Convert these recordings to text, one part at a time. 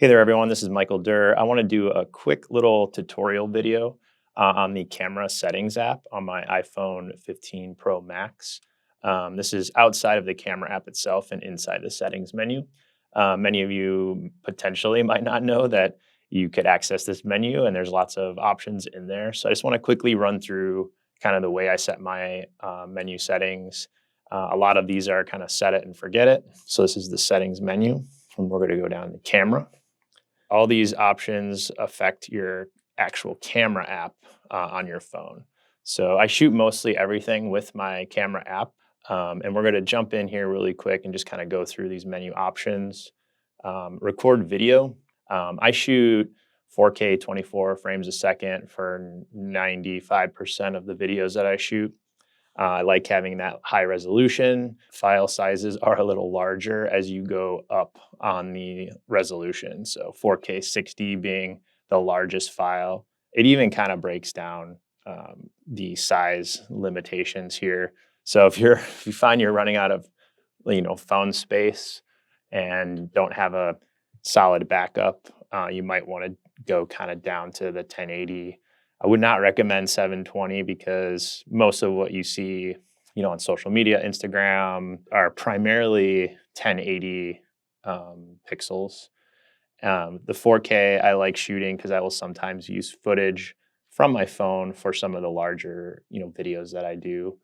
Hey there, everyone. This is Michael Durr. I want to do a quick little tutorial video on the camera settings app on my iPhone 15 Pro Max. This is outside of the camera app itself and inside the settings menu. Many of you potentially might not know that you could access this menu, and there's lots of options in there. So I just want to quickly run through kind of the way I set my menu settings. A lot of these are kind of set it and forget it. So this is the settings menu, and we're going to go down to camera. All these options affect your actual camera app on your phone. So I shoot mostly everything with my camera app. And we're going to jump in here really quick and just kind of go through these menu options. Record video. I shoot 4K 24 frames a second for 95% of the videos that I shoot. I like having that high resolution. File sizes are a little larger as you go up on the resolution. So 4K 60 being the largest file. It even kind of breaks down the size limitations here. So if you find you're running out of phone space and don't have a solid backup, you might want to go kind of down to the 1080. I would not recommend 720 because most of what you see, on social media, Instagram, are primarily 1080 pixels. The 4K I like shooting because I will sometimes use footage from my phone for some of the larger, videos that I do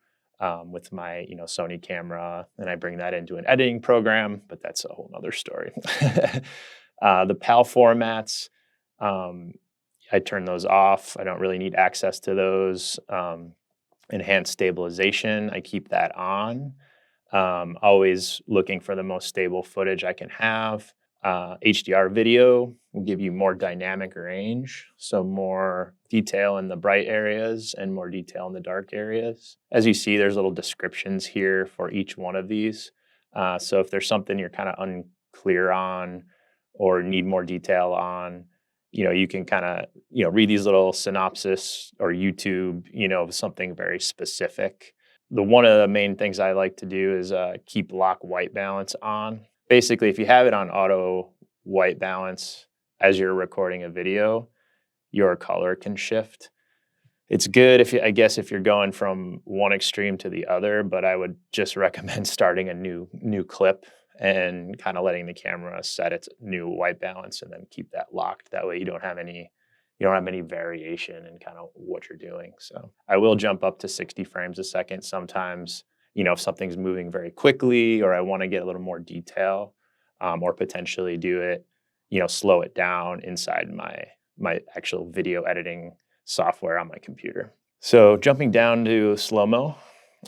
with my, Sony camera, and I bring that into an editing program, but that's a whole nother story. The PAL formats. I turn those off. I don't really need access to those. Enhanced stabilization, I keep that on. Always looking for the most stable footage I can have. HDR video will give you more dynamic range, so more detail in the bright areas and more detail in the dark areas. As you see, there's little descriptions here for each one of these. So if there's something you're kind of unclear on or need more detail on, you can kind of, read these little synopsis or YouTube, something very specific. One of the main things I like to do is keep lock white balance on. Basically, if you have it on auto white balance as you're recording a video, your color can shift. It's good if you're going from one extreme to the other, but I would just recommend starting a new clip and kind of letting the camera set its new white balance and then keep that locked. That way you don't have any variation in kind of what you're doing. So I will jump up to 60 frames a second sometimes, if something's moving very quickly or I want to get a little more detail, or potentially do it, slow it down inside my actual video editing software on my computer. So jumping down to slow-mo.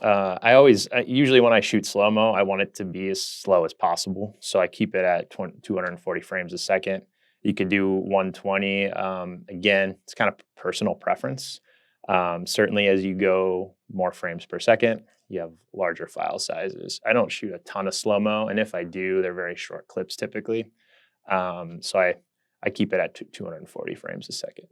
Usually when I shoot slow-mo, I want it to be as slow as possible. So I keep it at 240 frames a second. You could do 120. Again, it's kind of personal preference. Certainly as you go more frames per second, you have larger file sizes. I don't shoot a ton of slow-mo, and if I do, they're very short clips typically. So I keep it at 240 frames a second.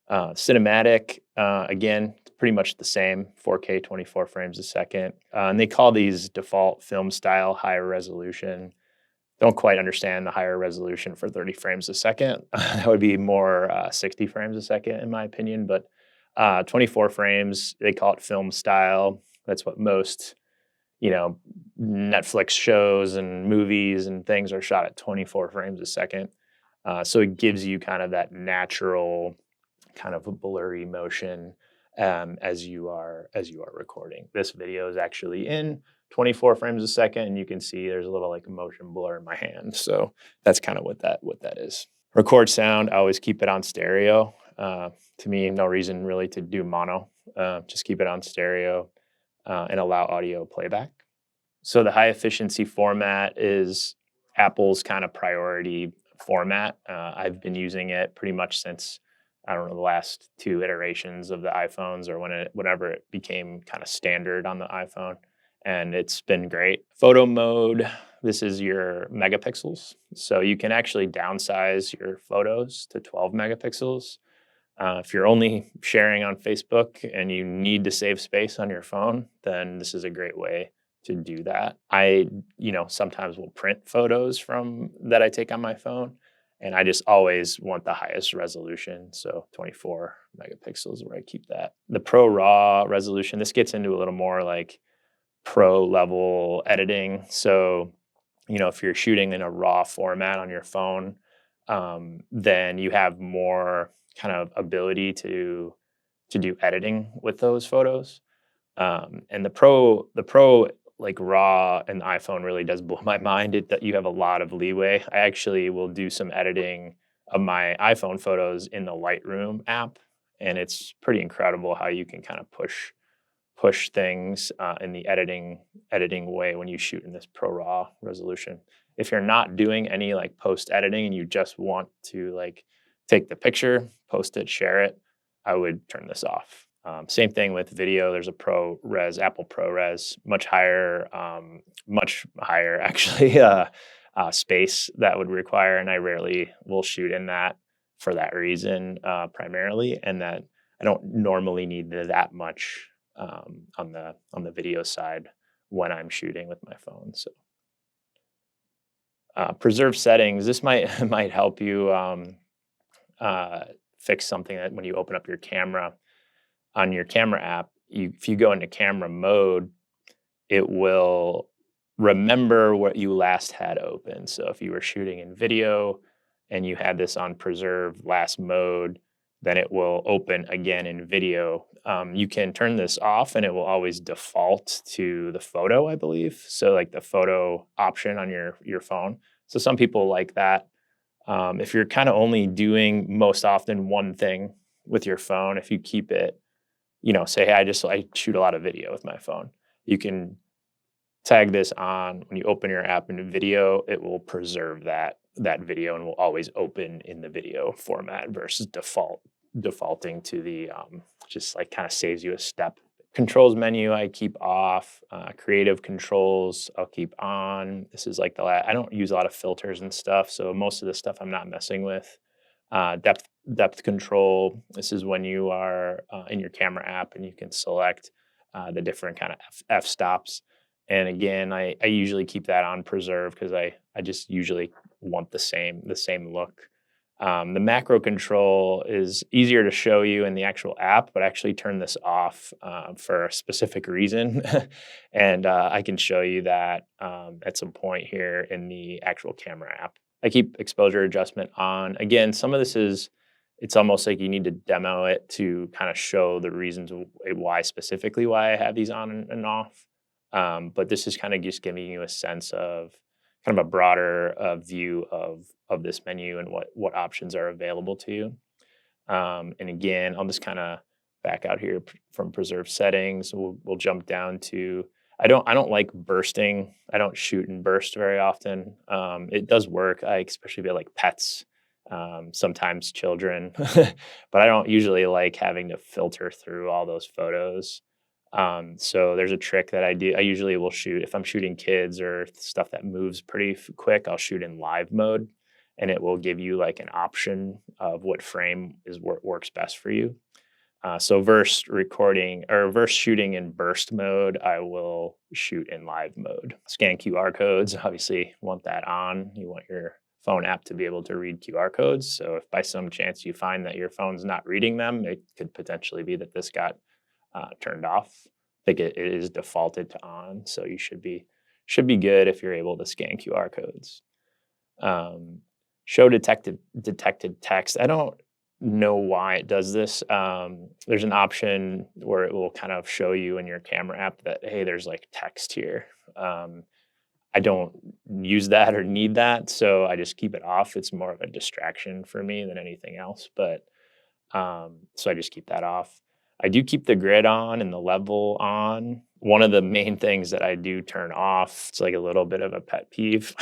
Cinematic, again, pretty much the same, 4K 24 frames a second. And they call these default film style higher resolution. Don't quite understand the higher resolution for 30 frames a second. That would be more 60 frames a second, in my opinion. But 24 frames, they call it film style. That's what most, Netflix shows and movies and things are shot at 24 frames a second. So it gives you kind of that natural kind of a blurry motion as you are recording. This video is actually in 24 frames a second, and you can see there's a little like motion blur in my hand. So that's kind of what that is. Record sound, I always keep it on stereo. To me, no reason really to do mono. Just keep it on stereo and allow audio playback. So the high efficiency format is Apple's kind of priority format. I've been using it pretty much since, I don't know, the last two iterations of the iPhones or whenever it became kind of standard on the iPhone. And it's been great. Photo mode, this is your megapixels. So you can actually downsize your photos to 12 megapixels. If you're only sharing on Facebook and you need to save space on your phone, then this is a great way to do that. Sometimes will print photos from that I take on my phone, and I just always want the highest resolution. So 24 megapixels where I keep that. The Pro RAW resolution, this gets into a little more like pro level editing. So, if you're shooting in a raw format on your phone, then you have more kind of ability to do editing with those photos. And the pro like raw and the iPhone really does blow my mind. That you have a lot of leeway. I actually will do some editing of my iPhone photos in the Lightroom app, and it's pretty incredible how you can kind of push things in the editing way when you shoot in this Pro RAW resolution. If you're not doing any like post editing and you just want to like take the picture, post it, share it, I would turn this off. Same thing with video. There's a ProRes, Apple ProRes, much higher actually space that would require, and I rarely will shoot in that for that reason primarily, and that I don't normally need that much on the video side when I'm shooting with my phone. So preserve settings. This might might help you uh, fix something that when you open up your camera on your camera app, if you go into camera mode, it will remember what you last had open. So if you were shooting in video and you had this on preserve last mode, then it will open again in video. You can turn this off and it will always default to the photo, I believe. So like the photo option on your phone. So some people like that. If you're kind of only doing most often one thing with your phone, if you keep it, say, hey, I shoot a lot of video with my phone. You can tag this on when you open your app into video, it will preserve that video and will always open in the video format versus defaulting to the just like kind of saves you a step. Controls menu I keep off. Creative controls I'll keep on. This is like I don't use a lot of filters and stuff, so most of the stuff I'm not messing with. Depth control. This is when you are in your camera app and you can select the different kind of f stops. And again, I usually keep that on preserve because I just usually want the same look. The macro control is easier to show you in the actual app, but I actually turn this off for a specific reason. And I can show you that at some point here in the actual camera app. I keep exposure adjustment on. Again, some of this it's almost like you need to demo it to kind of show the reasons why I have these on and off. But this is kind of just giving you a sense of kind of a broader view of this menu and what options are available to you. And again, I'll just kind of back out here from preserve settings. We'll jump down to I don't like bursting. I don't shoot in burst very often. It does work. I especially feel like pets, sometimes children, but I don't usually like having to filter through all those photos. So there's a trick that I do. I usually will shoot if I'm shooting kids or stuff that moves pretty quick. I'll shoot in live mode, and it will give you like an option of what frame works best for you. So versus recording or versus shooting in burst mode, I will shoot in live mode. Scan QR codes, obviously want that on. You want your phone app to be able to read QR codes. So if by some chance you find that your phone's not reading them, it could potentially be that this got turned off. I think it is defaulted to on, so you should be good if you're able to scan QR codes. Show detected text. I don't know why it does this. There's an option where it will kind of show you in your camera app that hey, there's like text here. I don't use that or need that, so I just keep it off. It's more of a distraction for me than anything else, but so I just keep that off. I do keep the grid on and the level on. One of the main things that I do turn off, it's like a little bit of a pet peeve,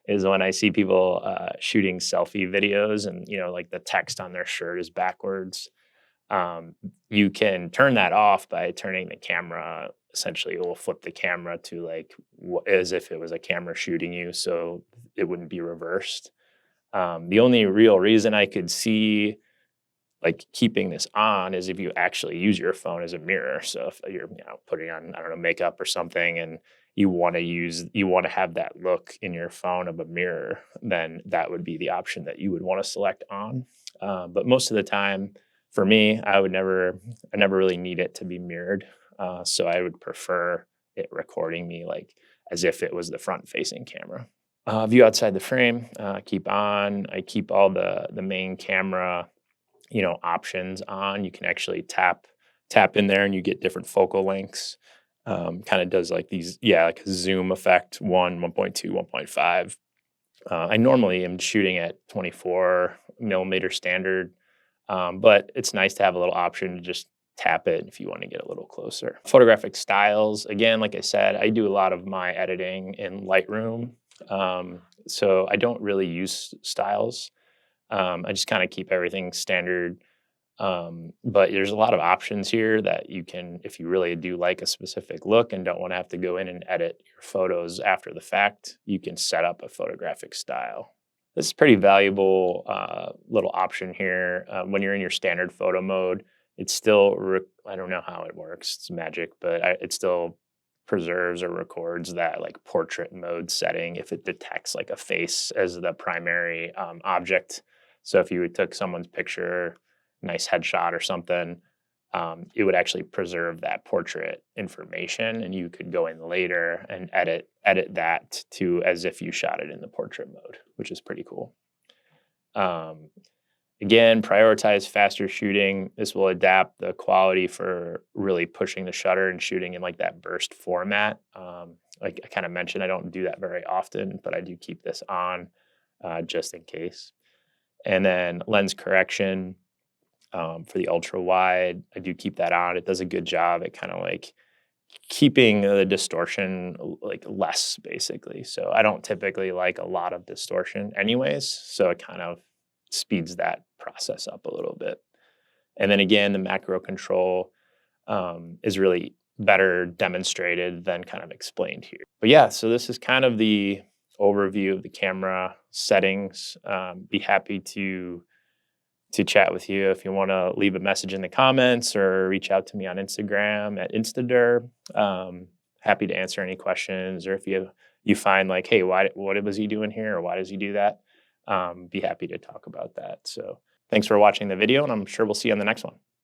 is when I see people shooting selfie videos and, like the text on their shirt is backwards. You can turn that off by turning the camera. Essentially, it will flip the camera to like as if it was a camera shooting you, so it wouldn't be reversed. The only real reason I could see like keeping this on is if you actually use your phone as a mirror. So if you're, putting on, I don't know, makeup or something, and you want to have that look in your phone of a mirror, then that would be the option that you would want to select on. But most of the time, for me, I never really need it to be mirrored. So I would prefer it recording me like as if it was the front facing camera. View outside the frame, keep on. I keep all the main camera, options on. You can actually tap in there and you get different focal lengths. Kind of does like these, yeah, like a zoom effect, 1.2, 1.5. I normally am shooting at 24 millimeter standard, but it's nice to have a little option to just tap it if you want to get a little closer. Photographic styles, again, like I said, I do a lot of my editing in Lightroom. So I don't really use styles. I just kind of keep everything standard. But there's a lot of options here that you can, if you really do like a specific look and don't want to have to go in and edit your photos after the fact, you can set up a photographic style. This is pretty valuable little option here. When you're in your standard photo mode, it's still, I don't know how it works, it's magic, but it still preserves or records that like portrait mode setting if it detects like a face as the primary object. So if you took someone's picture, nice headshot or something, it would actually preserve that portrait information, and you could go in later and edit that to as if you shot it in the portrait mode, which is pretty cool. Um, Again, prioritize faster shooting. This will adapt the quality for really pushing the shutter and shooting in like that burst format. Like I kind of mentioned, I don't do that very often, but I do keep this on just in case. And then lens correction. For the ultra wide, I do keep that on. It does a good job at kind of like keeping the distortion like less basically. So I don't typically like a lot of distortion anyways. So it kind of speeds that process up a little bit. And then again, the macro control is really better demonstrated than kind of explained here. But yeah, so this is kind of the overview of the camera settings. Be happy to chat with you if you want to leave a message in the comments or reach out to me on Instagram at Durr. Happy to answer any questions, or if you find like, hey, what was he doing here, or why does he do that? Be happy to talk about that. So thanks for watching the video, and I'm sure we'll see you on the next one.